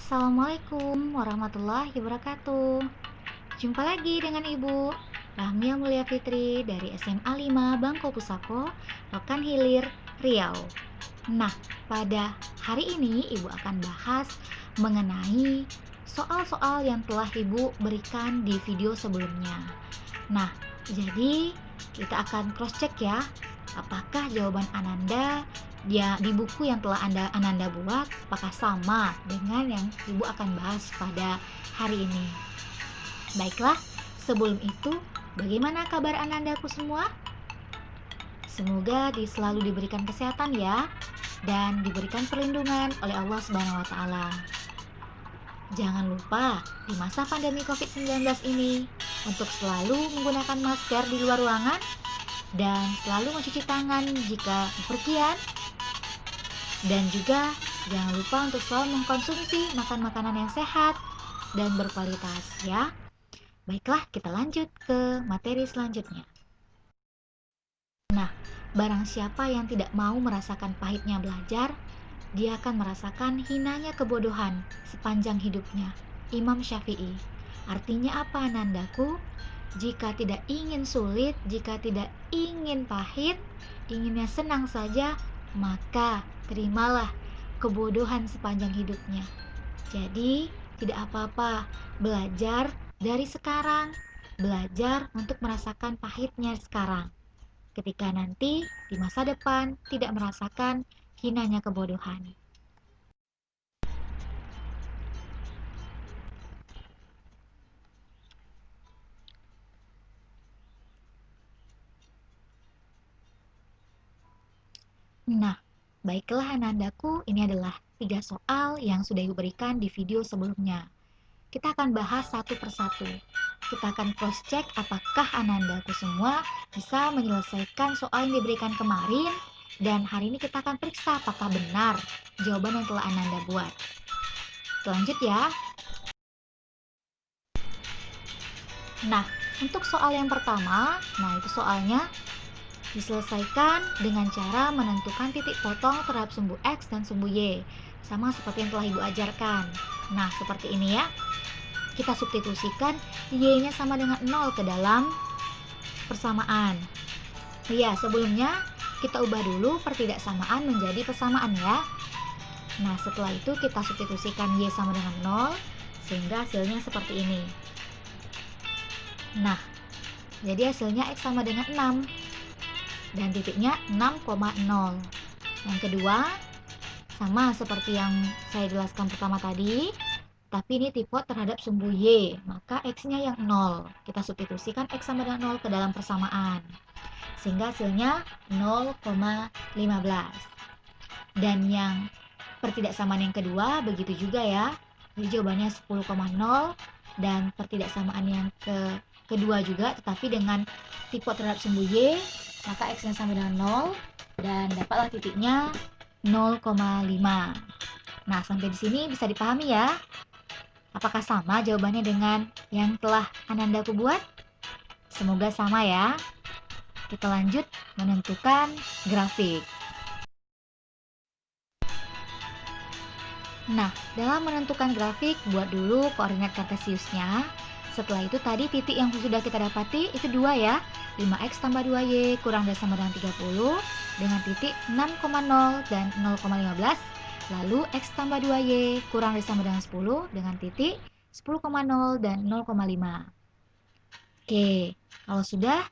Assalamualaikum warahmatullahi wabarakatuh. Jumpa lagi dengan Ibu Rahmia Mulia Fitri dari SMA 5 Bangko Pusako, Rokan Hilir, Riau. Nah, pada hari ini Ibu akan bahas mengenai soal-soal yang telah Ibu berikan di video sebelumnya. Nah, jadi kita akan cross check ya, apakah jawaban Ananda di buku yang telah Ananda buat apakah sama dengan yang Ibu akan bahas pada hari ini. Baiklah, sebelum itu bagaimana kabar Anandaku semua? Semoga selalu diberikan kesehatan ya, dan diberikan perlindungan oleh Allah Subhanahu wa Ta'ala. Jangan lupa di masa pandemi COVID-19 ini untuk selalu menggunakan masker di luar ruangan dan selalu mencuci tangan jika bepergian, dan juga jangan lupa untuk selalu mengkonsumsi makanan yang sehat dan berkualitas ya. Baiklah, kita lanjut ke materi selanjutnya. Nah, barang siapa yang tidak mau merasakan pahitnya belajar, dia akan merasakan hinanya kebodohan sepanjang hidupnya. Imam Syafi'i. Artinya apa, Anandaku? Jika tidak ingin sulit, jika tidak ingin pahit, inginnya senang saja, maka terimalah kebodohan sepanjang hidupnya. Jadi, tidak apa-apa belajar dari sekarang, belajar untuk merasakan pahitnya sekarang. Ketika nanti di masa depan tidak merasakan hinanya kebodohan. Nah, baiklah Anandaku, ini adalah 3 soal yang sudah Ibu berikan di video sebelumnya. Kita akan bahas satu persatu. Kita akan cross check apakah Anandaku semua bisa menyelesaikan soal yang diberikan kemarin, dan hari ini kita akan periksa apakah benar jawaban yang telah Ananda buat. Lanjut ya. Nah, untuk soal yang pertama, itu soalnya diselesaikan dengan cara menentukan titik potong terhadap sumbu X dan sumbu Y, sama seperti yang telah Ibu ajarkan. Nah, seperti ini ya. Kita substitusikan Y-nya sama dengan 0 ke dalam persamaan. Ya, sebelumnya kita ubah dulu pertidaksamaan menjadi persamaan ya. Nah, setelah itu kita substitusikan Y sama dengan 0, sehingga hasilnya seperti ini. Nah, jadi hasilnya X sama dengan 6, dan titiknya 6,0. Yang kedua, sama seperti yang saya jelaskan pertama tadi, tapi ini tipe terhadap sumbu Y, maka X-nya yang 0. Kita substitusikan X sama dengan 0 ke dalam persamaan, sehingga hasilnya 0,15. Dan yang pertidaksamaan yang kedua, begitu juga ya. Jadi jawabannya 10,0, dan pertidaksamaan yang kedua juga, tetapi dengan tipe terhadap sumbu Y, maka X-nya sama dengan 0, dan dapatlah titiknya 0,5. Nah, sampai di sini bisa dipahami ya? Apakah sama jawabannya dengan yang telah Anandaku buat? Semoga sama ya. Kita lanjut menentukan grafik. Nah, dalam menentukan grafik, buat dulu koordinat kartesiusnya. Setelah itu tadi titik yang sudah kita dapati itu 2 ya. 5x tambah 2y kurang dari sama dengan 30 dengan titik 6,0 dan 0,15. Lalu x tambah 2y kurang dari sama dengan 10 dengan titik 10,0 dan 0,5. Oke, kalau sudah,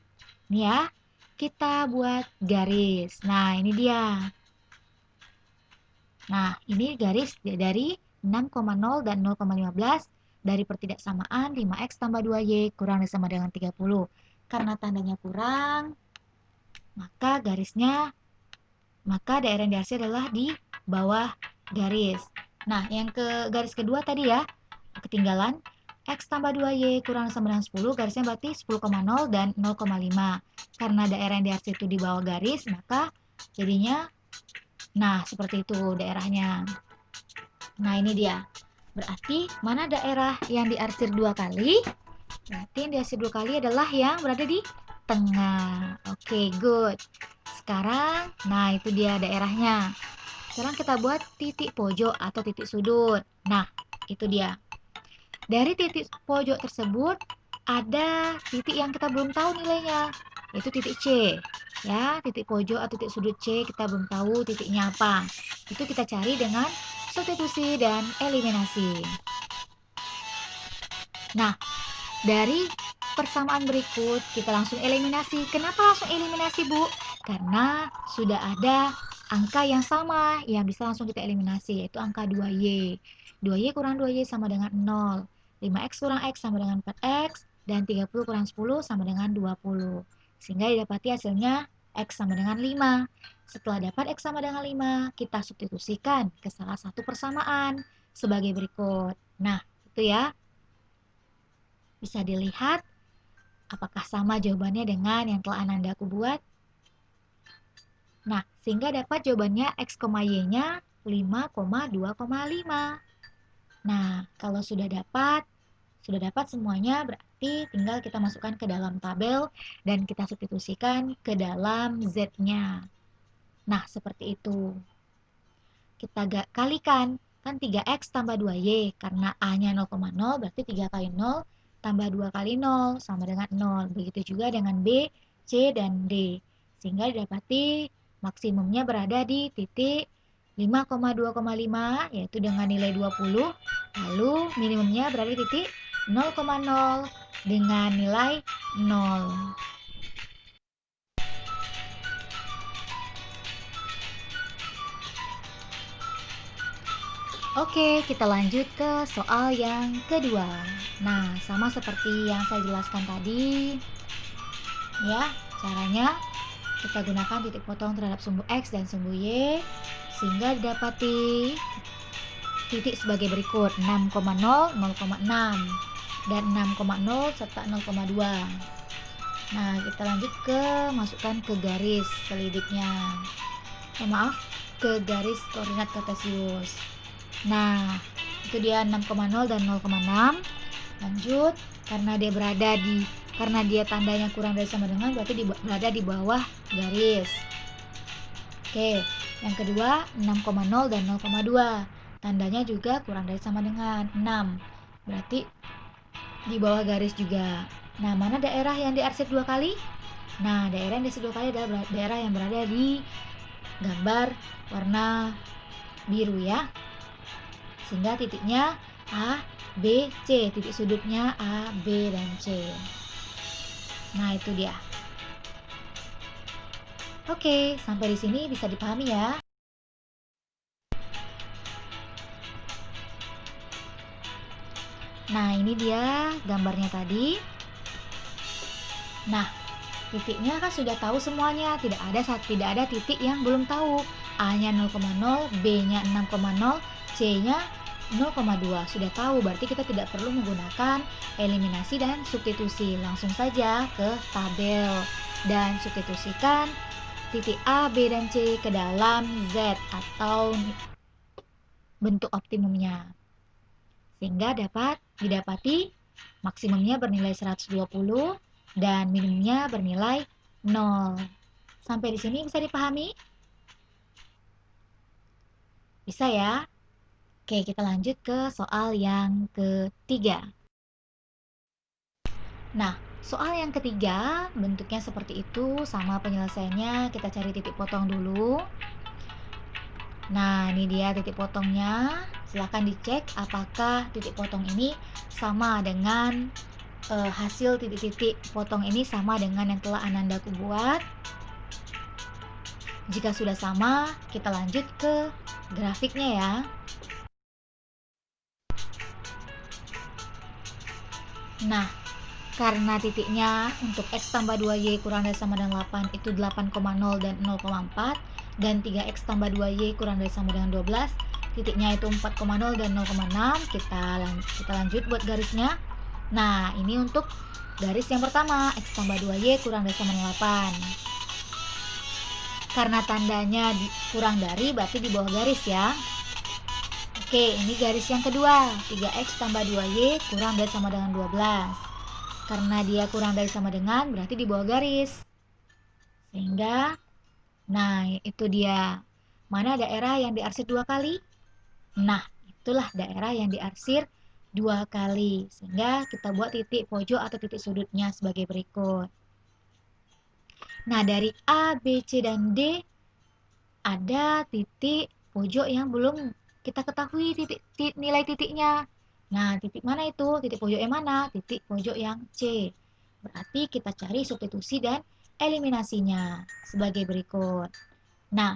nih ya, kita buat garis. Nah, ini dia. Nah, ini garis dari 6,0 dan 0,15 dari pertidaksamaan 5x tambah 2y kurang dari sama dengan 30. Karena tandanya kurang, maka daerah yang diarsir adalah di bawah garis. Nah, yang ke garis kedua tadi ya, ketinggalan. X tambah 2y kurang dari sama dengan 10, garisnya berarti 10,0 dan 0,5. Karena daerah yang diarsir itu di bawah garis, maka jadinya seperti itu daerahnya. Nah, ini dia. Berarti mana daerah yang diarsir 2 kali? Berarti yang diarsir 2 kali adalah yang berada di tengah. Oke, good. Sekarang, itu dia daerahnya. Sekarang kita buat titik pojok atau titik sudut. Nah, itu dia. Dari titik pojok tersebut ada titik yang kita belum tahu nilainya, yaitu titik C. Ya, titik pojok atau titik sudut C kita belum tahu titiknya apa. Itu kita cari dengan substitusi dan eliminasi. Nah, dari persamaan berikut kita langsung eliminasi. Kenapa langsung eliminasi, Bu? Karena sudah ada angka yang sama yang bisa langsung kita eliminasi, yaitu angka 2Y. 2Y kurang 2Y sama dengan 0. 5X kurang X sama dengan 4X. Dan 30 kurang 10 sama dengan 20. Sehingga didapati hasilnya X sama dengan 5. Setelah dapat X sama dengan 5, kita substitusikan ke salah satu persamaan sebagai berikut. Nah, itu ya. Bisa dilihat apakah sama jawabannya dengan yang telah Ananda aku buat? Nah, sehingga dapat jawabannya X, Y-nya 5,2,5. Nah, kalau sudah dapat semuanya, berarti tinggal kita masukkan ke dalam tabel dan kita substitusikan ke dalam Z-nya. Nah, seperti itu. Kita kalikan, kan 3X tambah 2Y, karena A-nya 0,0, berarti 3 kali 0 tambah 2 kali 0 sama dengan 0. Begitu juga dengan B, C, dan D. Sehingga didapati maksimumnya berada di titik 5,2,5, yaitu dengan nilai 20. Lalu minimumnya berada di titik 0,0 dengan nilai 0. Oke, kita lanjut ke soal yang kedua. Nah, sama seperti yang saya jelaskan tadi, ya, caranya kita gunakan titik potong terhadap sumbu X dan sumbu Y, sehingga didapati titik sebagai berikut, 6,0, 0,6, dan 6,0 serta 0,2. Nah, kita lanjut ke masukkan ke garis selidiknya. Maaf, ke garis koordinat kartesius. Nah, itu dia 6,0 dan 0,6. Lanjut, karena dia tandanya kurang dari sama dengan, berarti berada di bawah garis. Oke, yang kedua 6,0 dan 0,2. Tandanya juga kurang dari sama dengan 6. Berarti di bawah garis juga. Nah, mana daerah yang diarsip 2 kali? Nah, daerah yang diarsip 2 kali adalah daerah yang berada di gambar warna biru ya. Sehingga titiknya A, B, C. Titik sudutnya A, B, dan C. Nah, itu dia. Oke, sampai di sini bisa dipahami ya. Nah, ini dia gambarnya tadi. Nah, titiknya kan sudah tahu semuanya. Tidak ada titik yang belum tahu. A-nya 0,0, B-nya 6,0, C-nya 0,2. Sudah tahu, berarti kita tidak perlu menggunakan eliminasi dan substitusi. Langsung saja ke tabel dan substitusikan titik A, B, dan C ke dalam Z atau bentuk optimumnya. Sehingga dapat didapati maksimumnya bernilai 120 dan minimumnya bernilai 0. Sampai di sini bisa dipahami? Bisa ya? Oke, kita lanjut ke soal yang ketiga. Nah, soal yang ketiga bentuknya seperti itu, sama penyelesaiannya kita cari titik potong dulu. Nah, ini dia titik potongnya. Silahkan dicek apakah titik potong ini sama dengan hasil titik-titik potong ini sama dengan yang telah Ananda aku buat. Jika sudah sama, kita lanjut ke grafiknya ya. Nah, karena titiknya untuk X tambah 2Y kurang dari sama dengan 8 itu 8,0 dan 0,4, dan 3X tambah 2Y kurang dari sama dengan 12, titiknya itu 4,0 dan 0,6. Kita lanjut buat garisnya. Nah, ini untuk garis yang pertama, X tambah 2Y kurang dari sama dengan 8. Karena tandanya kurang dari, berarti di bawah garis ya. Oke, ini garis yang kedua, 3X tambah 2Y kurang dari sama dengan 12. Karena dia kurang dari sama dengan, berarti di bawah garis. Sehingga, nah itu dia. Mana daerah yang diarsip 2 kali? Nah, itulah daerah yang diarsir 2 kali. Sehingga kita buat titik pojok atau titik sudutnya sebagai berikut. Nah, dari A, B, C, dan D ada titik pojok yang belum kita ketahui nilai titiknya. Nah, titik mana itu? Titik pojok yang mana? Titik pojok yang C. Berarti kita cari substitusi dan eliminasinya sebagai berikut. Nah,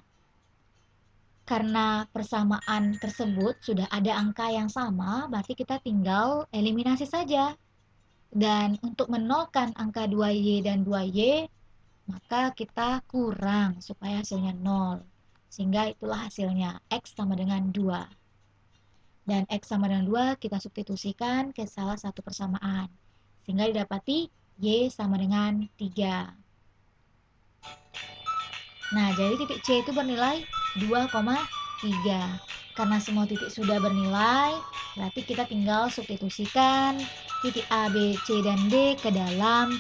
karena persamaan tersebut sudah ada angka yang sama, berarti kita tinggal eliminasi saja. Dan untuk menolkan angka 2Y dan 2Y, maka kita kurang supaya hasilnya 0. Sehingga itulah hasilnya, X sama dengan 2. Dan X sama dengan 2 kita substitusikan ke salah satu persamaan. Sehingga didapati Y sama dengan 3. Nah, jadi titik C itu bernilai 2,3. Karena semua titik sudah bernilai, berarti kita tinggal substitusikan titik A, B, C, dan D ke dalam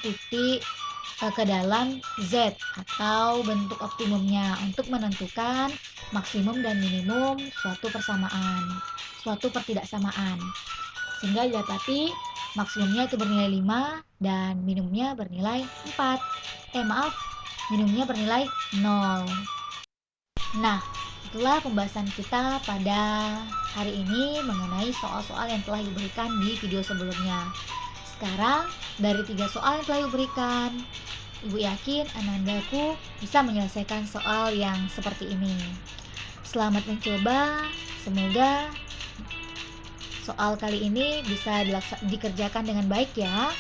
Z atau bentuk optimumnya untuk menentukan maksimum dan minimum suatu pertidaksamaan. Sehingga didapati maksimumnya itu bernilai 5 dan minimumnya bernilai 4. Minimumnya bernilai 0. Nah, itulah pembahasan kita pada hari ini mengenai soal-soal yang telah diberikan di video sebelumnya. Sekarang, dari 3 soal yang telah diberikan, Ibu yakin Anandaku bisa menyelesaikan soal yang seperti ini. Selamat mencoba, semoga soal kali ini bisa dikerjakan dengan baik ya.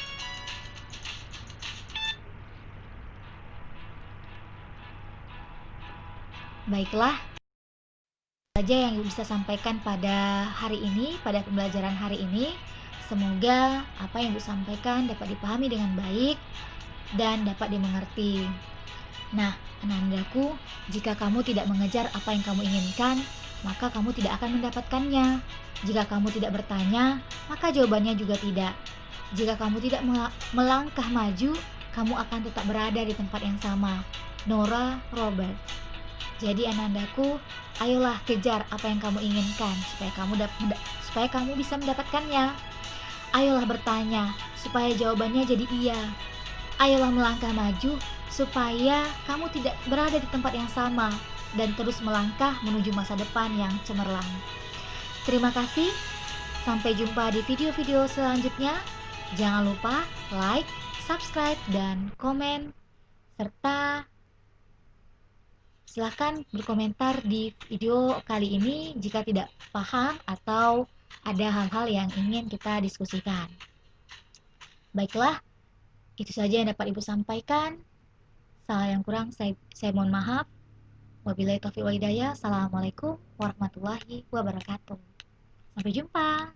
Baiklah, saja yang Ibu bisa sampaikan pada hari ini, pada pembelajaran hari ini. Semoga apa yang Ibu sampaikan dapat dipahami dengan baik dan dapat dimengerti. Nah, Anandaku, jika kamu tidak mengejar apa yang kamu inginkan, maka kamu tidak akan mendapatkannya. Jika kamu tidak bertanya, maka jawabannya juga tidak. Jika kamu tidak melangkah maju, kamu akan tetap berada di tempat yang sama. Nora Roberts. Jadi Anandaku, ayolah kejar apa yang kamu inginkan supaya kamu bisa mendapatkannya. Ayolah bertanya supaya jawabannya jadi iya. Ayolah melangkah maju supaya kamu tidak berada di tempat yang sama dan terus melangkah menuju masa depan yang cemerlang. Terima kasih. Sampai jumpa di video-video selanjutnya. Jangan lupa like, subscribe, dan komen, serta silahkan berkomentar di video kali ini jika tidak paham atau ada hal-hal yang ingin kita diskusikan. Baiklah, itu saja yang dapat Ibu sampaikan. Salah yang kurang saya mohon maaf. Wabillahi taufiq wal hidayah. Assalamualaikum warahmatullahi wabarakatuh. Sampai jumpa.